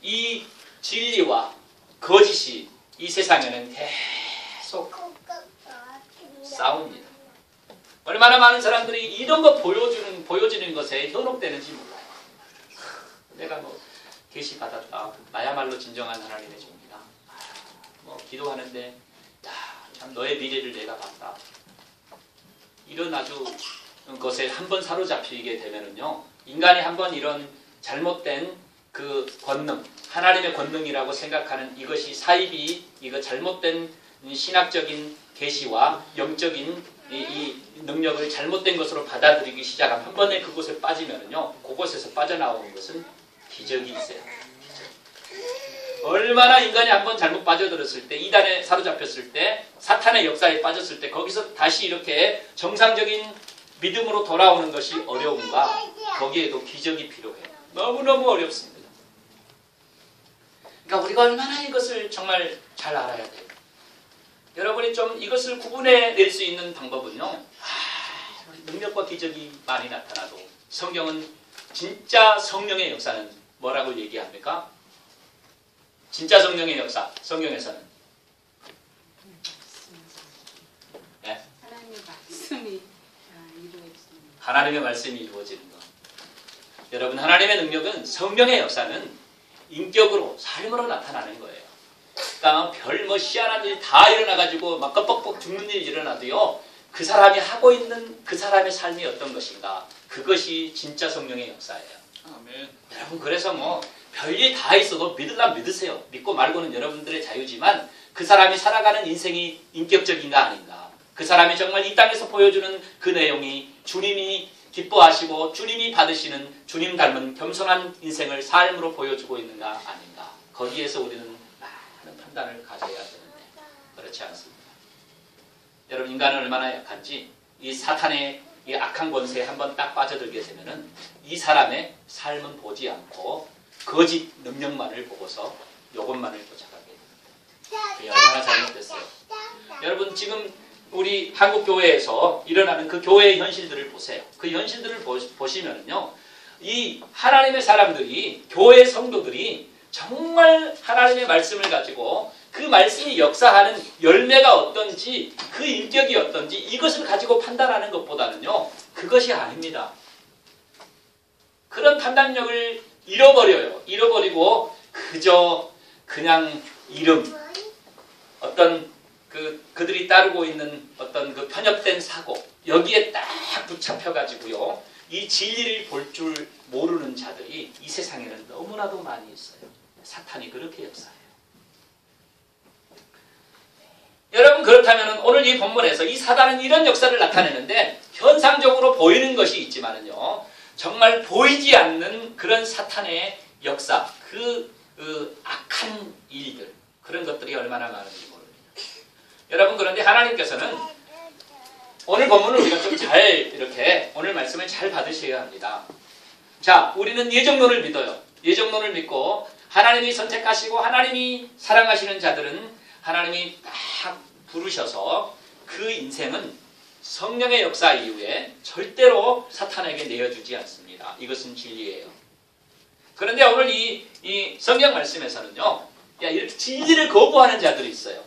S1: 이 진리와 거짓이 이 세상에는 계속 싸웁니다. 얼마나 많은 사람들이 이런 거 보여지는 것에 현혹되는지 몰라요. 내가 뭐 계시 받았다. 나야말로 진정한 하나님의 종이다. 뭐 기도하는데 참 너의 미래를 내가 봤다. 이런 아주 것에 한번 사로잡히게 되면은요, 인간이 한번 이런 잘못된 그 권능, 하나님의 권능이라고 생각하는 이것이 사이비, 이거 잘못된 신학적인 계시와 영적인 이 능력을 잘못된 것으로 받아들이기 시작하면 한 번에 그곳에 빠지면은요, 그곳에서 빠져나오는 것은 기적이 있어요. 기적. 얼마나 인간이 한번 잘못 빠져들었을 때, 이단에 사로잡혔을 때, 사탄의 역사에 빠졌을 때 거기서 다시 이렇게 정상적인 믿음으로 돌아오는 것이 어려운가? 거기에도 기적이 필요해요. 너무너무 어렵습니다. 그러니까 우리가 얼마나 이것을 정말 잘 알아야 돼요. 여러분이 좀 이것을 구분해낼 수 있는 방법은요, 능력과 기적이 많이 나타나도 성경은 진짜 성령의 역사는 뭐라고 얘기합니까? 진짜 성령의 역사, 성경에서는. 네?
S2: 하나님의 말씀이 이루어지는
S1: 하나님의 말씀이 이루어지는 것. 여러분, 하나님의 능력은, 성령의 역사는 인격으로, 삶으로 나타나는 거예요. 그러니까 별 뭐 희한한 일 다 일어나가지고 막 껍벅뻑 죽는 일 일어나도요, 그 사람이 하고 있는 그 사람의 삶이 어떤 것인가, 그것이 진짜 성령의 역사예요.
S3: 아멘.
S1: 여러분, 그래서 뭐 별일 다 있어도 믿으려면 믿으세요. 믿고 말고는 여러분들의 자유지만, 그 사람이 살아가는 인생이 인격적인가 아닌가, 그 사람이 정말 이 땅에서 보여주는 그 내용이 주님이 기뻐하시고 주님이 받으시는 주님 닮은 겸손한 인생을 삶으로 보여주고 있는가 아닌가, 거기에서 우리는 많은 판단을 가져야 되는데 그렇지 않습니다. 여러분, 인간은 얼마나 약한지, 이 사탄의 이 악한 권세에 한번 딱 빠져들게 되면은 이 사람의 삶은 보지 않고 거짓 능력만을 보고서 요것만을 쫓아가게 됩니다. 그게 얼마나 잘못됐어요. 여러분, 지금 우리 한국 교회에서 일어나는 그 교회의 현실들을 보세요. 그 현실들을 보시면은요, 이 하나님의 사람들이, 교회 성도들이 정말 하나님의 말씀을 가지고 그 말씀이 역사하는 열매가 어떤지, 그 인격이 어떤지, 이것을 가지고 판단하는 것보다는요, 그것이 아닙니다. 그런 판단력을 잃어버려요. 잃어버리고 그저 그냥 이름, 어떤 그들이 따르고 있는 어떤 그 편협된 사고, 여기에 딱 붙잡혀가지고요, 이 진리를 볼 줄 모르는 자들이 이 세상에는 너무나도 많이 있어요. 사탄이 그렇게 역사해요. 여러분, 그렇다면 오늘 이 본문에서 이 사단은 이런 역사를 나타내는데, 현상적으로 보이는 것이 있지만은요, 정말 보이지 않는 그런 사탄의 역사, 그 악한 일들, 그런 것들이 얼마나 많은지 모릅니다. 여러분, 그런데 하나님께서는 오늘 본문을 우리가 좀 잘 이렇게 오늘 말씀을 잘 받으셔야 합니다. 자, 우리는 예정론을 믿어요. 예정론을 믿고 하나님이 선택하시고 하나님이 사랑하시는 자들은 하나님이 딱 부르셔서 그 인생은 성령의 역사 이후에 절대로 사탄에게 내어주지 않습니다. 이것은 진리예요. 그런데 오늘 이 성경 말씀에서는요, 이렇게 진리를 거부하는 자들이 있어요.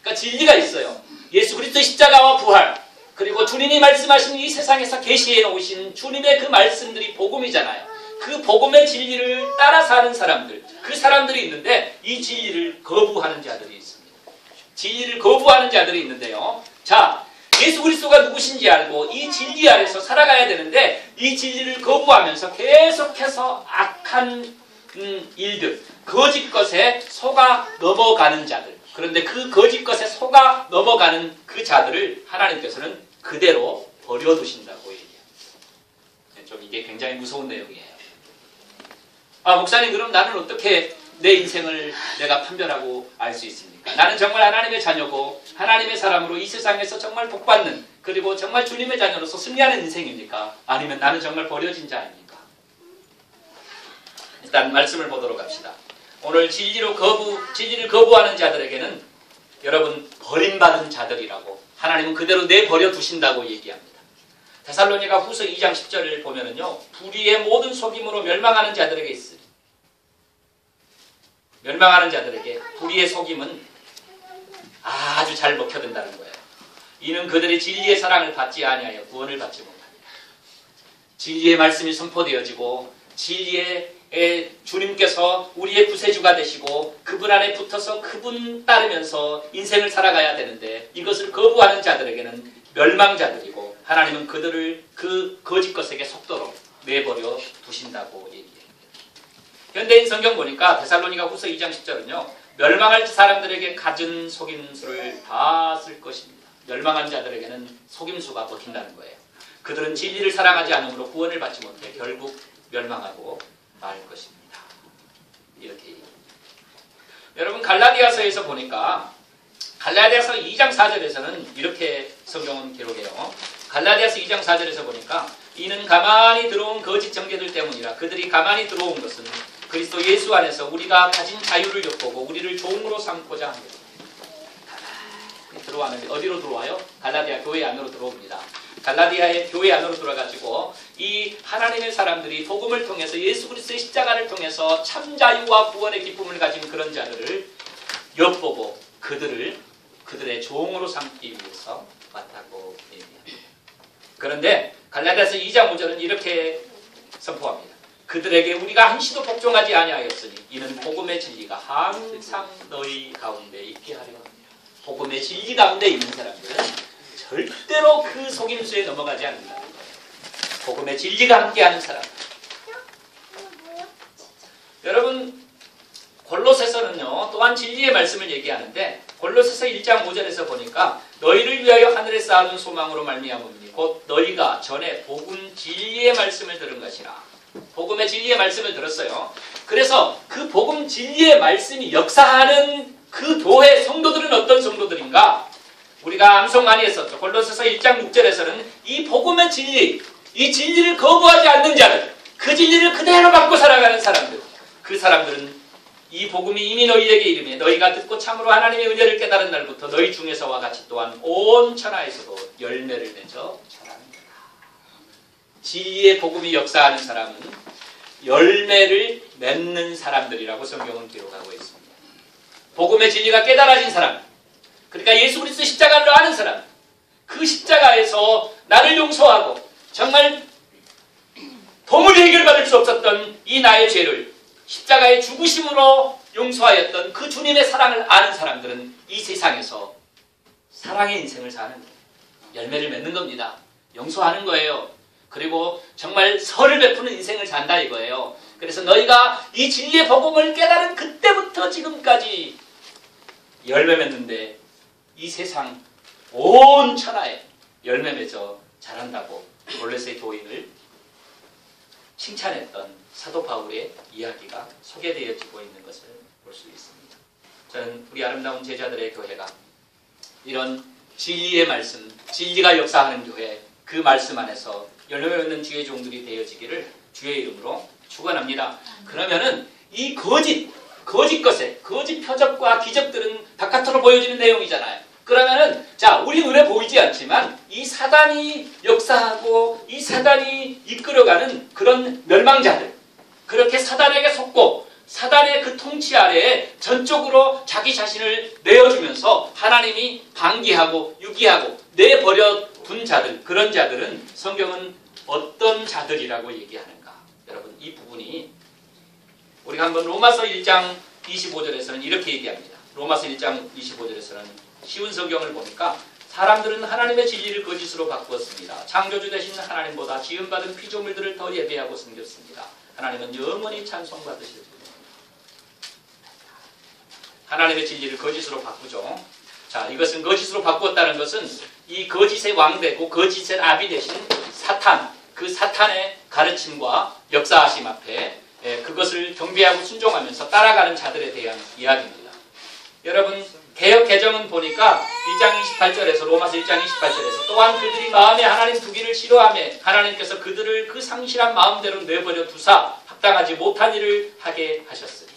S1: 그러니까 진리가 있어요. 예수 그리스도의 십자가와 부활, 그리고 주님이 말씀하신 이 세상에서 계시해 놓으신 주님의 그 말씀들이 복음이잖아요. 그 복음의 진리를 따라 사는 사람들, 그 사람들이 있는데 이 진리를 거부하는 자들이 있습니다. 진리를 거부하는 자들이 있는데요. 자, 예수 그리스도가 누구신지 알고 이 진리 아래서 살아가야 되는데, 이 진리를 거부하면서 계속해서 악한 일들, 거짓 것에 속아 넘어가는 자들, 그런데 그 거짓 것에 속아 넘어가는 그 자들을 하나님께서는 그대로 버려두신다고 얘기합니다. 좀 이게 굉장히 무서운 내용이에요. 아, 목사님, 그럼 나는 어떻게 내 인생을 내가 판별하고 알 수 있습니까? 나는 정말 하나님의 자녀고 하나님의 사람으로 이 세상에서 정말 복받는, 그리고 정말 주님의 자녀로서 승리하는 인생입니까? 아니면 나는 정말 버려진 자입니까? 일단 말씀을 보도록 합시다. 오늘 진리를 거부하는 자들에게는 여러분, 버림받은 자들이라고 하나님은 그대로 내버려 두신다고 얘기합니다. 데살로니가 후서 2장 10절을 보면은요, 불의의 모든 속임으로 멸망하는 자들에게 있으리. 멸망하는 자들에게 불의의 속임은 아주 잘 먹혀든다는 거예요. 이는 그들이 진리의 사랑을 받지 아니하여 구원을 받지 못합니다. 진리의 말씀이 선포되어지고 진리의 주님께서 우리의 구세주가 되시고 그분 안에 붙어서 그분 따르면서 인생을 살아가야 되는데, 이것을 거부하는 자들에게는 멸망자들이고 하나님은 그들을 그 거짓 것에게 속도록 내버려 두신다고 얘기해요. 현대인 성경 보니까 데살로니가 후서 2장 10절은요, 멸망할 사람들에게 갖은 속임수를 다 쓸 것입니다. 멸망한 자들에게는 속임수가 먹힌다는 거예요. 그들은 진리를 사랑하지 않으므로 구원을 받지 못해 결국 멸망하고 말 것입니다. 이렇게 얘기합니다. 여러분, 갈라디아서에서 보니까 갈라디아서 2장 4절에서는 이렇게 성경은 기록해요. 갈라디아서 2장 4절에서 보니까 이는 가만히 들어온 거짓 정죄들 때문이라. 그들이 가만히 들어온 것은 그리스도 예수 안에서 우리가 가진 자유를 엿보고 우리를 종으로 삼고자 합니다. 가만히 들어왔는데 어디로 들어와요? 갈라디아 교회 안으로 들어옵니다. 갈라디아의 교회 안으로 들어가지고 이 하나님의 사람들이 복음을 통해서 예수 그리스도의 십자가를 통해서 참 자유와 구원의 기쁨을 가진 그런 자들을 엿보고 그들의 종으로 삼기 위해서 왔다고 얘기합니다. 그런데 갈라디아서 2장 5절은 이렇게 선포합니다. 그들에게 우리가 한시도 복종하지 아니하였으니 이는 복음의 진리가 항상 너희 가운데 있게 하려 합니다. 복음의 진리 가운데 있는 사람들은 절대로 그 속임수에 넘어가지 않는다. 복음의 진리가 함께하는 사람. 여러분 골로새서는요 또한 진리의 말씀을 얘기하는데 골로새서 1장 5절에서 보니까 너희를 위하여 하늘에 쌓아둔 소망으로 말미암으니 곧 너희가 전에 복음 진리의 말씀을 들은 것이라. 복음의 진리의 말씀을 들었어요. 그래서 그 복음 진리의 말씀이 역사하는 그 교회 성도들은 어떤 성도들인가? 우리가 암송 많이 했었죠. 골로새서 1장 6절에서는 이 복음의 진리, 이 진리를 거부하지 않는 자들, 그 진리를 그대로 받고 살아가는 사람들, 그 사람들은 이 복음이 이미 너희에게 이르매 너희가 듣고 참으로 하나님의 은혜를 깨달은 날부터 너희 중에서와 같이 또한 온 천하에서도 열매를 맺어 자랍니다. 진리의 복음이 역사하는 사람은 열매를 맺는 사람들이라고 성경은 기록하고 있습니다. 복음의 진리가 깨달아진 사람, 그러니까 예수 그리스도 십자가를 아는 사람, 그 십자가에서 나를 용서하고 정말 도무지 해결받을 수 없었던 이 나의 죄를 십자가의 죽으심으로 용서하였던 그 주님의 사랑을 아는 사람들은 이 세상에서 사랑의 인생을 사는 거예요. 열매를 맺는 겁니다. 용서하는 거예요. 그리고 정말 선을 베푸는 인생을 산다 이거예요. 그래서 너희가 이 진리의 복음을 깨달은 그때부터 지금까지 열매 맺는데 이 세상 온 천하에 열매 맺어 자란다고 골로새 교인을 칭찬했던 사도 바울의 이야기가 소개되어지고 있는 것을 볼 수 있습니다. 저는 우리 아름다운 제자들의 교회가 이런 진리의 말씀, 진리가 역사하는 교회, 그 말씀 안에서 열매 맺는 주의 종들이 되어지기를 주의 이름으로 축원합니다. 그러면은 이 거짓 것에 거짓 표적과 기적들은 바깥으로 보여지는 내용이잖아요. 그러면은 자, 우리 눈에 보이지 않지만 이 사단이 역사하고 이 사단이 이끌어가는 그런 멸망자들, 그렇게 사단에게 속고 사단의 그 통치 아래에 전적으로 자기 자신을 내어주면서 하나님이 방기하고 유기하고 내버려 둔 자들, 그런 자들은 성경은 어떤 자들이라고 얘기하는가? 여러분 이 부분이 우리가 한번 로마서 1장 25절에서는 이렇게 얘기합니다. 로마서 1장 25절에서는 쉬운 성경을 보니까 사람들은 하나님의 진리를 거짓으로 바꾸었습니다. 창조주 되신 하나님보다 지음받은 피조물들을 더 예배하고 섬겼습니다. 하나님은 영원히 찬송받으실 분입니다. 하나님의 진리를 거짓으로 바꾸죠. 자, 이것은 거짓으로 바꾸었다는 것은 이 거짓의 왕되고 거짓의 아비 되신 사탄, 그 사탄의 가르침과 역사하심 앞에 그것을 경배하고 순종하면서 따라가는 자들에 대한 이야기입니다. 여러분 개역 개정은 보니까 1장 28절에서 로마서 1장 28절에서 또한 그들이 마음에 하나님 두기를 싫어하며 하나님께서 그들을 그 상실한 마음대로 내버려 두사 합당하지 못한 일을 하게 하셨으니.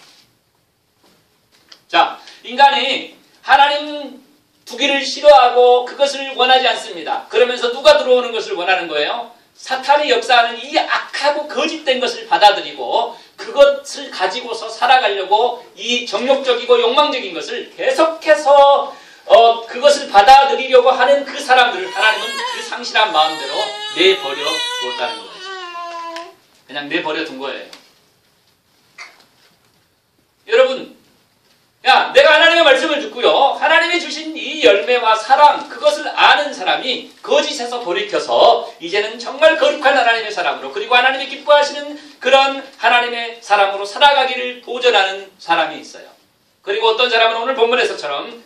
S1: 자, 인간이 하나님 두기를 싫어하고 그것을 원하지 않습니다. 그러면서 누가 들어오는 것을 원하는 거예요? 사탄이 역사하는 이 악하고 거짓된 것을 받아들이고 그것을 가지고서 살아가려고 이 정욕적이고 욕망적인 것을 계속해서 그것을 받아들이려고 하는 그 사람들을 하나님은 그 상실한 마음대로 내버려 두었다는 거예요. 그냥 내버려 둔 거예요. 여러분, 야, 내가 하나님의 말씀을 듣고요, 하나님이 주신 이 열매와 사랑, 그것을 아는 사람이 거짓에서 돌이켜서 이제는 정말 거룩한 하나님의 사람으로, 그리고 하나님이 기뻐하시는 그런 하나님의 사람으로 살아가기를 도전하는 사람이 있어요. 그리고 어떤 사람은 오늘 본문에서처럼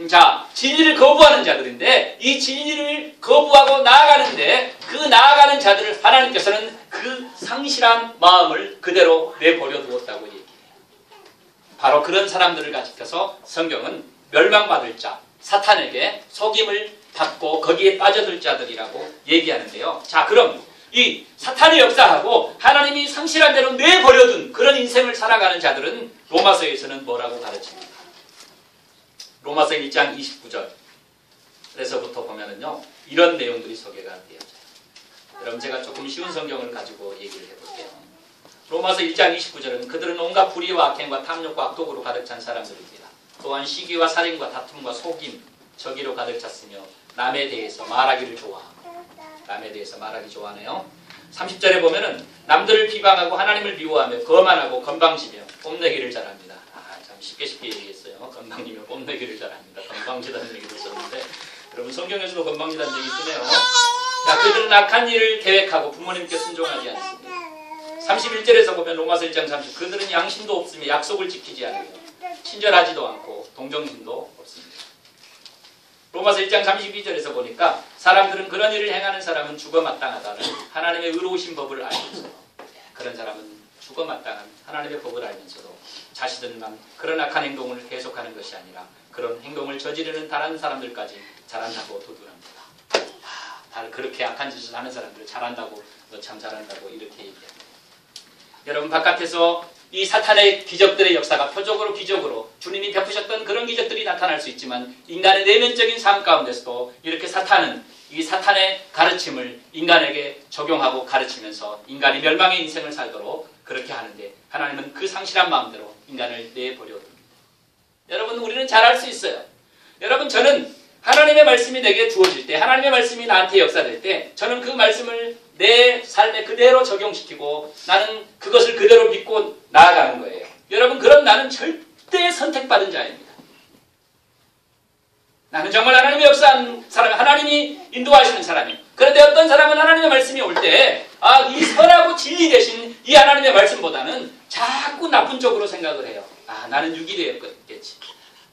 S1: 자, 진리를 거부하는 자들인데 이 진리를 거부하고 나아가는데 그 나아가는 자들을 하나님께서는 그 상실한 마음을 그대로 내버려 두었다고 얘기해요. 바로 그런 사람들을 가지켜서 성경은 멸망받을 자, 사탄에게 속임을 받고 거기에 빠져들 자들이라고 얘기하는데요. 자, 그럼 이 사탄이 역사하고 하나님이 상실한 대로 내버려둔 그런 인생을 살아가는 자들은 로마서에서는 뭐라고 가르칩니까? 로마서 1장 29절에서부터 보면은요, 이런 내용들이 소개가 되어져요. 여러분 제가 조금 쉬운 성경을 가지고 얘기를 해볼게요. 로마서 1장 29절은 그들은 온갖 불의와 악행과 탐욕과 악독으로 가득 찬 사람들입니다. 또한 시기와 살인과 다툼과 속임, 저기로 가득 찼으며 남에 대해서 말하기를 좋아하고 남에 대해서 말하기 좋아하네요. 30절에 보면은 남들을 비방하고 하나님을 미워하며 거만하고 건방지며 뽐내기를 잘합니다. 참 쉽게 얘기했어요. 건방지며 뽐내기를 잘합니다. 건방지다는 얘기도 썼는데 여러분 성경에서도 건방지다는 얘기 쓰네요. 자, 그들은 악한 일을 계획하고 부모님께 순종하지 않습니다. 31절에서 보면 로마서 1장 30 그들은 양심도 없으며 약속을 지키지 않으며 친절하지도 않고 동정심도 없습니다. 로마서 1장 32절에서 보니까 사람들은 그런 일을 행하는 사람은 죽어 마땅하다는 하나님의 의로우신 법을 알면서 그런 사람은 죽어 마땅한 하나님의 법을 알면서도 자신들만 그런 악한 행동을 계속하는 것이 아니라 그런 행동을 저지르는 다른 사람들까지 잘한다고 도둑합니다. 그렇게 악한 짓을 하는 사람들을 잘한다고 너 참 잘한다고 이렇게 얘기합니다. 여러분 바깥에서 이 사탄의 기적들의 역사가 표적으로 기적으로 주님이 베푸셨던 그런 기적들이 나타날 수 있지만 인간의 내면적인 삶 가운데서도 이렇게 사탄은 이 사탄의 가르침을 인간에게 적용하고 가르치면서 인간이 멸망의 인생을 살도록 그렇게 하는데 하나님은 그 상실한 마음대로 인간을 내버려 둡니다. 여러분 우리는 잘 알 수 있어요. 여러분 저는 하나님의 말씀이 내게 주어질 때 하나님의 말씀이 나한테 역사될 때 저는 그 말씀을 내 삶에 그대로 적용시키고 나는 그것을 그대로 믿고 나아가는 거예요. 여러분 그런 나는 절대 선택받은 자입니다. 나는 정말 하나님의 역사한 사람, 하나님이 인도하시는 사람이에요. 그런데 어떤 사람은 하나님의 말씀이 올 때 이 선하고 진리 대신 이 하나님의 말씀보다는 자꾸 나쁜 쪽으로 생각을 해요. 나는 유기되었겠지.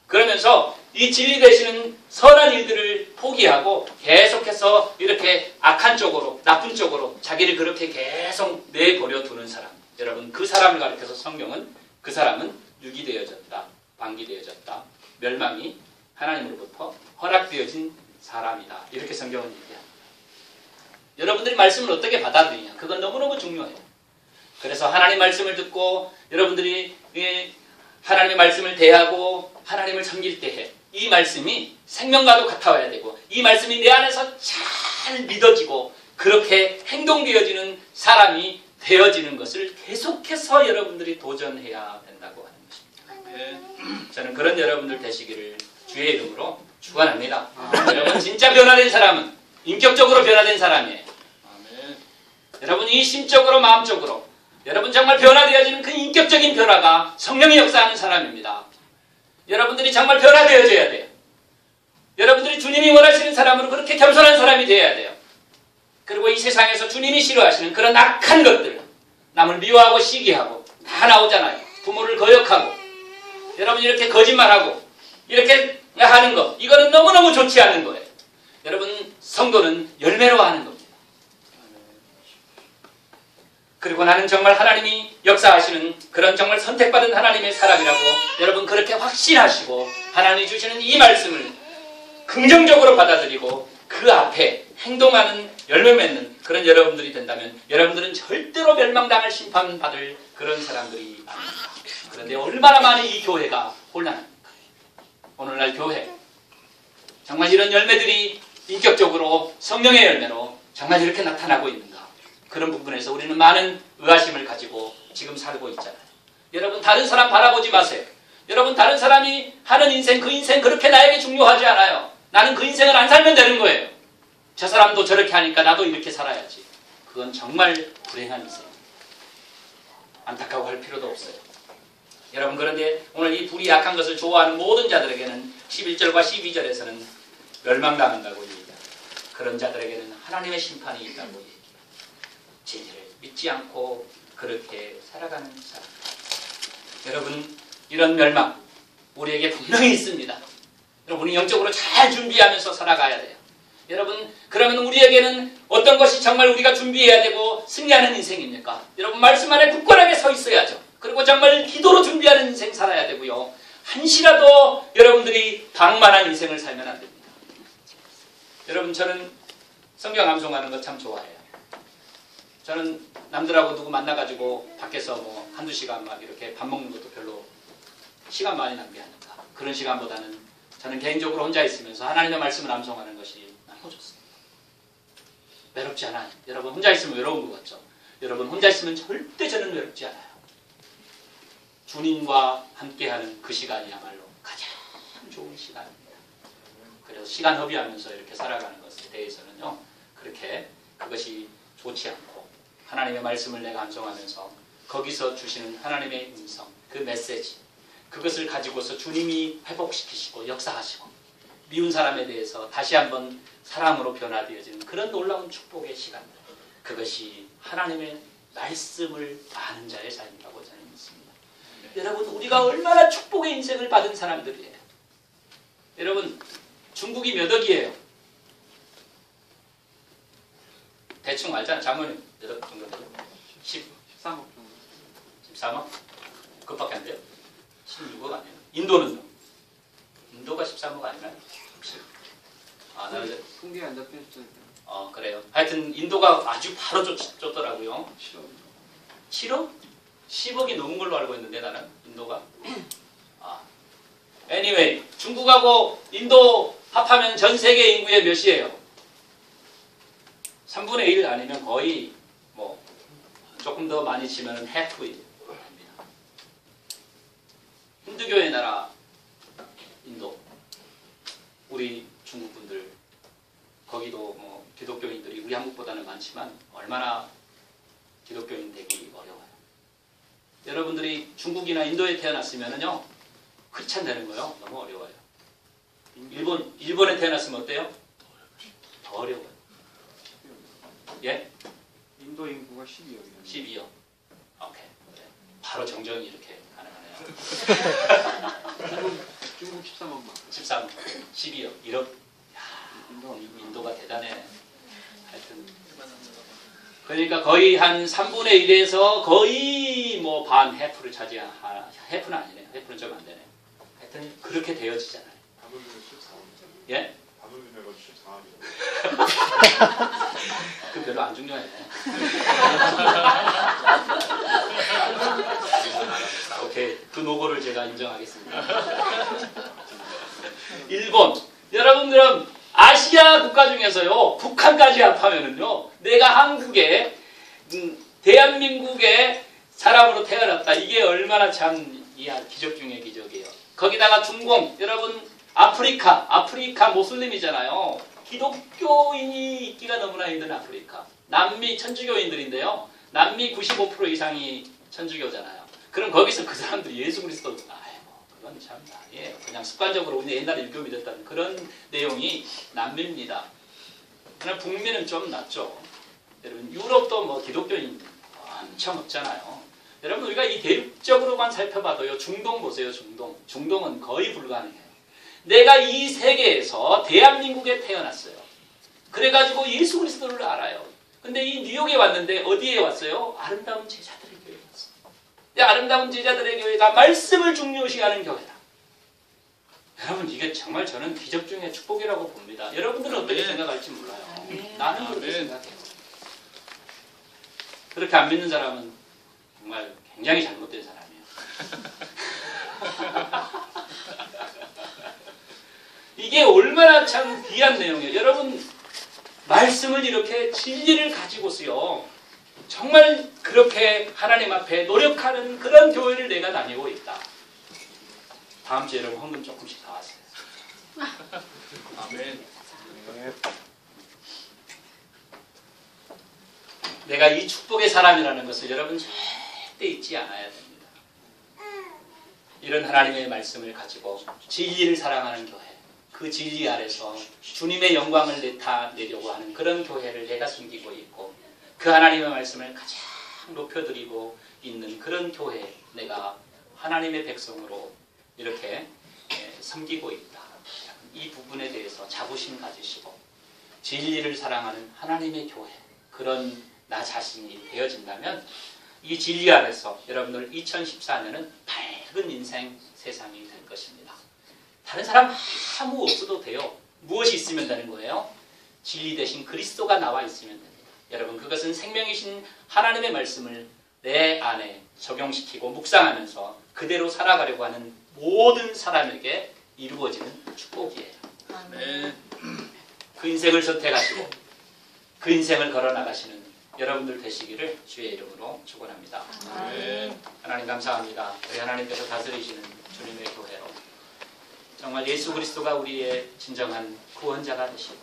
S1: 그러면서 이 진리 되시는 선한 일들을 포기하고 계속해서 이렇게 악한 쪽으로 나쁜 쪽으로 자기를 그렇게 계속 내버려 두는 사람. 여러분 그 사람을 가리켜서 성경은 그 사람은 유기되어졌다. 방기되어졌다. 멸망이 하나님으로부터 허락되어진 사람이다. 이렇게 성경은 얘기합니다. 여러분들이 말씀을 어떻게 받아들이냐. 그건 너무너무 중요해요. 그래서 하나님 말씀을 듣고 여러분들이 하나님의 말씀을 대하고 하나님을 섬길 때에 이 말씀이 생명과도 같아야 되고 이 말씀이 내 안에서 잘 믿어지고 그렇게 행동되어지는 사람이 되어지는 것을 계속해서 여러분들이 도전해야 된다고 하는 것입니다. 저는 그런 여러분들 되시기를 주의 이름으로 축원합니다. 여러분 진짜 변화된 사람은 인격적으로 변화된 사람이에요. 여러분이 심적으로 마음적으로 여러분 정말 변화되어지는 그 인격적인 변화가 성령이 역사하는 사람입니다. 여러분들이 정말 변화되어져야 돼요. 여러분들이 주님이 원하시는 사람으로 그렇게 겸손한 사람이 되어야 돼요. 그리고 이 세상에서 주님이 싫어하시는 그런 악한 것들, 남을 미워하고 시기하고 다 나오잖아요. 부모를 거역하고 여러분 이렇게 거짓말하고 이렇게 하는 거 이거는 너무너무 좋지 않은 거예요. 여러분 성도는 열매로 하는 겁니다. 그리고 나는 정말 하나님이 역사하시는 그런 정말 선택받은 하나님의 사람이라고 여러분 그렇게 확신하시고 하나님이 주시는 이 말씀을 긍정적으로 받아들이고 그 앞에 행동하는 열매 맺는 그런 여러분들이 된다면 여러분들은 절대로 멸망당할 심판받을 그런 사람들이 아닙니다. 그런데 얼마나 많이 이 교회가 혼란합니까? 오늘날 교회 정말 이런 열매들이 인격적으로 성령의 열매로 정말 이렇게 나타나고 있는가? 그런 부분에서 우리는 많은 의아심을 가지고 지금 살고 있잖아요. 여러분 다른 사람 바라보지 마세요. 여러분 다른 사람이 하는 인생 그 인생 그렇게 나에게 중요하지 않아요. 나는 그 인생을 안 살면 되는 거예요. 저 사람도 저렇게 하니까 나도 이렇게 살아야지. 그건 정말 불행한 인생. 안타까워할 필요도 없어요. 여러분 그런데 오늘 이 불이 약한 것을 좋아하는 모든 자들에게는 11절과 12절에서는 멸망당한다고 얘기합니다. 그런 자들에게는 하나님의 심판이 있다고 얘기해요. 진리를 믿지 않고 그렇게 살아가는 사람. 여러분 이런 멸망 우리에게 분명히 있습니다. 여러분이 영적으로 잘 준비하면서 살아가야 돼요. 여러분 그러면 우리에게는 어떤 것이 정말 우리가 준비해야 되고 승리하는 인생입니까? 여러분 말씀 안에 굳건하게 서 있어야죠. 그리고 정말 기도로 준비하는 인생 살아야 되고요. 한시라도 여러분들이 방만한 인생을 살면 안 됩니다. 여러분 저는 성경 암송하는 거 참 좋아해요. 저는 남들하고 누구 만나가지고 밖에서 뭐 한두 시간 막 이렇게 밥 먹는 것도 별로 시간 많이 낭비하니까 그런 시간보다는 저는 개인적으로 혼자 있으면서 하나님의 말씀을 암송하는 것이 너무 좋습니다. 외롭지 않아요. 여러분 혼자 있으면 외로운 것 같죠? 여러분 혼자 있으면 절대 저는 외롭지 않아요. 주님과 함께하는 그 시간이야말로 가장 좋은 시간입니다. 그래서 시간 허비하면서 이렇게 살아가는 것에 대해서는요, 그렇게 그것이 좋지 않고 하나님의 말씀을 내가 암송하면서 거기서 주시는 하나님의 음성, 그 메시지, 그것을 가지고서 주님이 회복시키시고 역사하시고 미운 사람에 대해서 다시 한번 사랑으로 변화되어지는 그런 놀라운 축복의 시간들, 그것이 하나님의 말씀을 아는 자의 삶이라고 저는 믿습니다. 여러분, 우리가 얼마나 축복의 인생을 받은 사람들이에요. 여러분, 중국이 몇 억이에요? 대충 알잖아요. 장모님 몇 억 정도 돼요?
S3: 13억 정도.
S1: 13억? 그것밖에 안 돼요? 16억 아니에요? 인도는요? 인도가 13억 아니나요? 혹시? 아, 나 이제
S3: 통계 안 잡혔어요.
S1: 그래요. 하여튼 인도가 아주 바로 쫓더라고요.
S3: 7억.
S1: 7억? 10억이 넘은 걸로 알고 있는데 나는 인도가. Anyway, 중국하고 인도 합하면 전 세계 인구의 몇이에요? 3분의 1 아니면 거의 뭐 조금 더 많이 치면 half입니다. 힌두교의 나라 인도, 우리 중국분들, 거기도 뭐 기독교인들이 우리 한국보다는 많지만 얼마나 기독교인 되기 어려워요. 여러분들이 중국이나 인도에 태어났으면은요, 흑찬되는 거요. 너무 어려워요. 일본에 태어났으면 어때요? 더 어려워요. 예?
S3: 인도 인구가 12억이요.
S1: 12억. 오케이. 네. 바로 정정이 이렇게 가능하네요.
S3: 중국 13억만.
S1: 13억, 12억, 1억. 인도가 대단해. 하여튼. 그러니까 거의 한 3분의 1에서 거의 뭐 반, 해프를 차지한, 해프는 아니네요. 해프는 좀 안 되네. 하여튼 그렇게 되어지잖아요. 예? 그 별로 안 중요해. 오케이, 그 노고를 제가 인정하겠습니다. 일본, 여러분들은 아시아 국가 중에서요, 북한까지 합하면은요, 내가 한국에 대한민국의 사람으로 태어났다. 이게 얼마나 참 기적 중의 기적이에요. 거기다가 중공, 여러분 아프리카 모슬림이잖아요. 기독교인이 있기가 너무나 힘든 아프리카. 남미 천주교인들인데요. 남미 95% 이상이 천주교잖아요. 그럼 거기서 그 사람들이 예수 그리스도, 그건 참 아니에요. 그냥 습관적으로 우리 옛날에 유교 믿었다는 그런 내용이 남미입니다. 그러나 북미는 좀 낫죠. 여러분 유럽도 뭐 기독교인 엄청 없잖아요. 여러분 우리가 이 대륙적으로만 살펴봐도요. 중동 보세요. 중동은 거의 불가능해요. 내가 이 세계에서 대한민국에 태어났어요. 그래가지고 예수 그리스도를 알아요. 근데 이 뉴욕에 왔는데 어디에 왔어요? 아름다운 제자들의 교회에 왔어요. 아름다운 제자들의 교회가 말씀을 중요시하는 교회다. 여러분 이게 정말 저는 기적 중의 축복이라고 봅니다. 여러분들은 어떻게 생각할지 몰라요. 나는 그렇게 생각해요. 그렇게 안 믿는 사람은 정말 굉장히 잘못된 사람이에요. 이게 얼마나 참 귀한 내용이에요. 여러분 말씀을 이렇게 진리를 가지고서요. 정말 그렇게 하나님 앞에 노력하는 그런 교회를 내가 다니고 있다. 다음 주에 여러분 헌금 조금씩 다 하세요. 아멘. 내가 이 축복의 사람이라는 것을 여러분 절대 잊지 않아야 됩니다. 이런 하나님의 말씀을 가지고 진리를 사랑하는 교회, 그 진리 아래서 주님의 영광을 나타내려고 하는 그런 교회를 내가 숨기고 있고 그 하나님의 말씀을 가장 높여드리고 있는 그런 교회, 내가 하나님의 백성으로 이렇게 섬기고 있다. 이 부분에 대해서 자부심 가지시고 진리를 사랑하는 하나님의 교회, 그런 나 자신이 되어진다면 이 진리 안에서 여러분들 2014년은 밝은 인생 세상이 될 것입니다. 다른 사람 아무 없어도 돼요. 무엇이 있으면 되는 거예요? 진리 대신 그리스도가 나와 있으면 됩니다. 여러분 그것은 생명이신 하나님의 말씀을 내 안에 적용시키고 묵상하면서 그대로 살아가려고 하는 모든 사람에게 이루어지는 축복이에요. 그 인생을 선택하시고 그 인생을 걸어 나가시는 여러분들 되시기를 주의 이름으로 축원합니다. 하나님 감사합니다. 우리 하나님께서 다스리시는 주님의 교회로 정말 예수 그리스도가 우리의 진정한 구원자가 되시고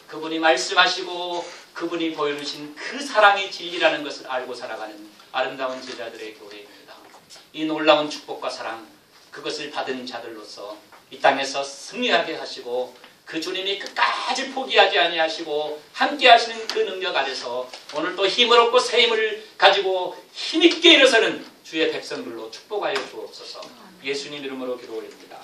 S1: 그분이 말씀하시고 그분이 보여주신 그 사랑이 진리라는 것을 알고 살아가는 아름다운 제자들의 교회입니다. 이 놀라운 축복과 사랑 그것을 받은 자들로서 이 땅에서 승리하게 하시고 그 주님이 끝까지 포기하지 아니하시고 함께 하시는 그 능력 아래서 오늘 또 힘을 얻고 새 힘을 가지고 힘있게 일어서는 주의 백성들로 축복하여 주옵소서. 예수님 이름으로 기도드립니다.